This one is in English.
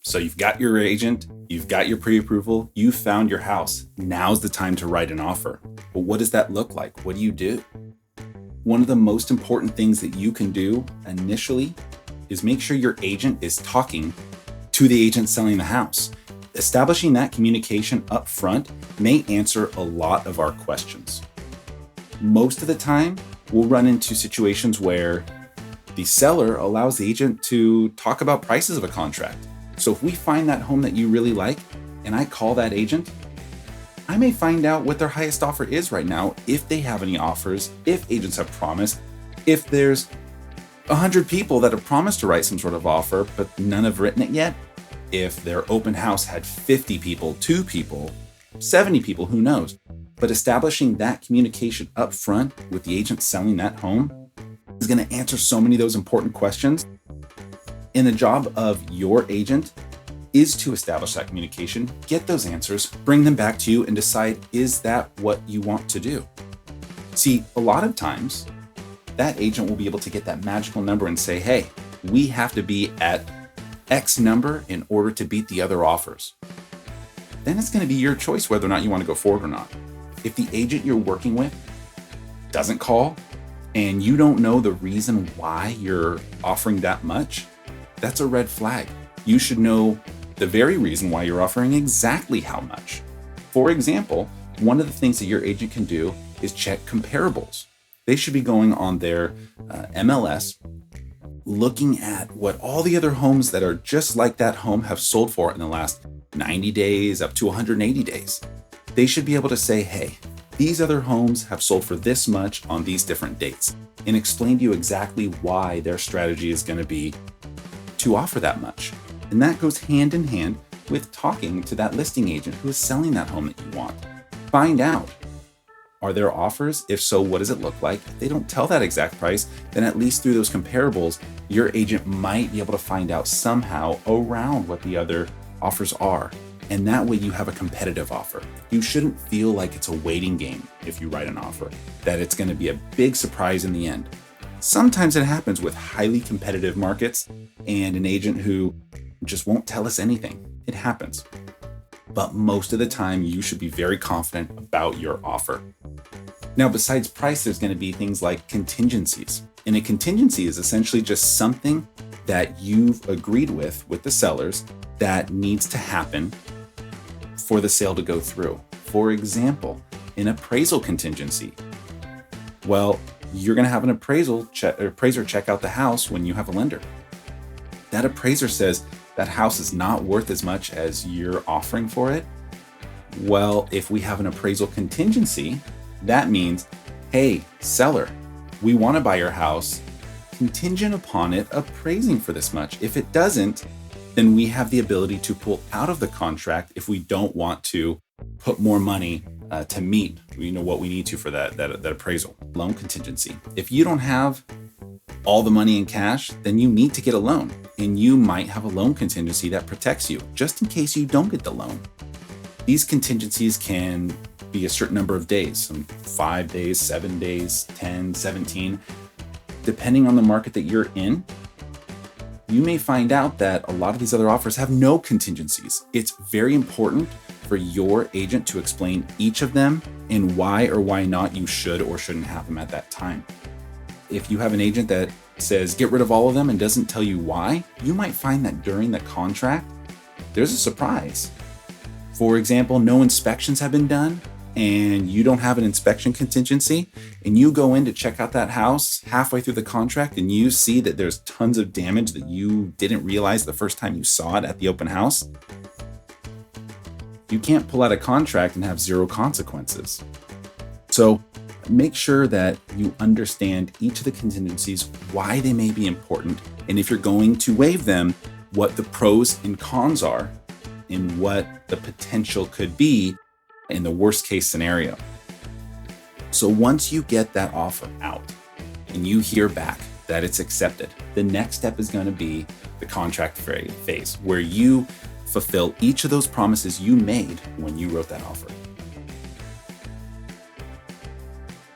So you've got your agent, you've got your pre-approval, you found your house. Now's the time to write an offer. But what does that look like? What do you do? One of the most important things that you can do initially is make sure your agent is talking to the agent selling the house. Establishing that communication up front may answer a lot of our questions. Most of the time, we'll run into situations where the seller allows the agent to talk about prices of a contract. So if we find that home that you really like, and I call that agent, I may find out what their highest offer is right now, if they have any offers, if agents have promised, if there's 100 people that have promised to write some sort of offer, but none have written it yet. If their open house had 50 people, 2 people, 70 people, who knows? But establishing that communication up front with the agent selling that home is going to answer so many of those important questions. And the job of your agent is to establish that communication, get those answers, bring them back to you, and decide, is that what you want to do? See, a lot of times, that agent will be able to get that magical number and say, hey, we have to be at X number in order to beat the other offers. Then it's going to be your choice whether or not you want to go forward or not. If the agent you're working with doesn't call and you don't know the reason why you're offering that much, that's a red flag. You should know the very reason why you're offering exactly how much. For example, one of the things that your agent can do is check comparables. They should be going on their MLS, looking at what all the other homes that are just like that home have sold for in the last 90 days up to 180 days. They should be able to say, hey, these other homes have sold for this much on these different dates, and explain to you exactly why their strategy is going to be to offer that much. And that goes hand in hand with talking to that listing agent who is selling that home that you want. Find out, are there offers? If so, what does it look like? If they don't tell that exact price, then at least through those comparables, your agent might be able to find out somehow around what the other offers are. And that way you have a competitive offer. You shouldn't feel like it's a waiting game if you write an offer, that it's going to be a big surprise in the end. Sometimes it happens with highly competitive markets and an agent who just won't tell us anything. It happens. But most of the time, you should be very confident about your offer. Now, besides price, there's going to be things like contingencies. And a contingency is essentially just something that you've agreed with the sellers that needs to happen for the sale to go through. For example, an appraisal contingency. Well, you're going to have an appraiser check out the house when you have a lender. That appraiser says that house is not worth as much as you're offering for it. Well, if we have an appraisal contingency, that means, hey, seller, we want to buy your house contingent upon it appraising for this much. If it doesn't, then we have the ability to pull out of the contract if we don't want to put more money to meet what we need to for that appraisal. Loan contingency. If you don't have all the money in cash, then you need to get a loan, and you might have a loan contingency that protects you just in case you don't get the loan. These contingencies can be a certain number of days, some 5 days, 7 days, 10, 17. Depending on the market that you're in, you may find out that a lot of these other offers have no contingencies. It's very important for your agent to explain each of them and why or why not you should or shouldn't have them at that time. If you have an agent that says get rid of all of them and doesn't tell you why, you might find that during the contract, there's a surprise. For example, no inspections have been done and you don't have an inspection contingency, and you go in to check out that house halfway through the contract and you see that there's tons of damage that you didn't realize the first time you saw it at the open house. You can't pull out a contract and have zero consequences. So make sure that you understand each of the contingencies, why they may be important, and if you're going to waive them, what the pros and cons are, and what the potential could be in the worst case scenario. So once you get that offer out and you hear back that it's accepted, the next step is going to be the contract phase, where you fulfill each of those promises you made when you wrote that offer.